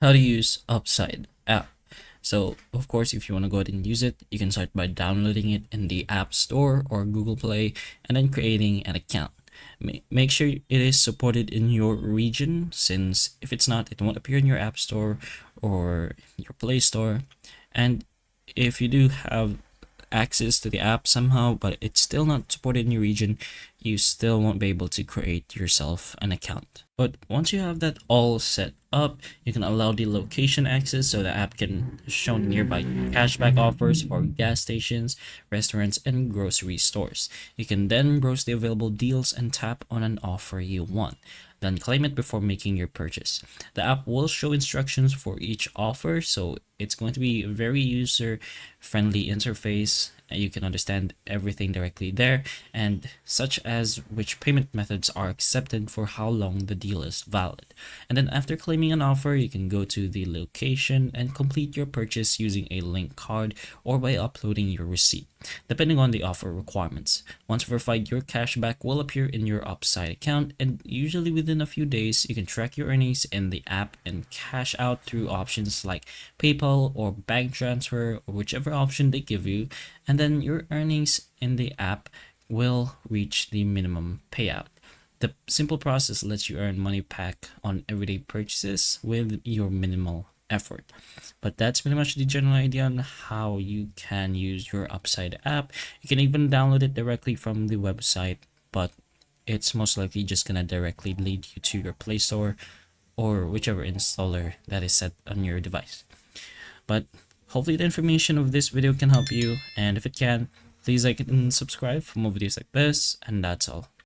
how to use Upside app. So of course, if you want to go ahead and use it, you can start by downloading it in the App Store or Google Play and then creating an account. Make sure it is supported in your region, since if it's not, it won't appear in your App Store or your Play Store. And if you do have access to the app somehow, but it's still not supported in your region, you still won't be able to create yourself an account. But once you have that all set up, you can allow the location access so the app can show nearby cashback offers for gas stations, restaurants, and grocery stores. You can then browse the available deals and tap on an offer you want. Then claim it before making your purchase. The app will show instructions for each offer, so it's going to be a very user-friendly interface. You can understand everything directly there, and such as which payment methods are accepted for how long the deal is valid. And then after claiming an offer, you can go to the location and complete your purchase using a link card or by uploading your receipt, depending on the offer requirements. Once verified, your cashback will appear in your Upside account, and usually within a few days, you can track your earnings in the app and cash out through options like PayPal or bank transfer or whichever option they give you, and then your earnings in the app will reach the minimum payout. The simple process lets you earn money back on everyday purchases with your minimal effort. But that's pretty much the general idea on how you can use your Upside app. You can even download it directly from the website, but it's most likely just gonna directly lead you to your Play Store or whichever installer that is set on your device. But hopefully the information of this video can help you, and if it can, please like it and subscribe for more videos like this, and that's all.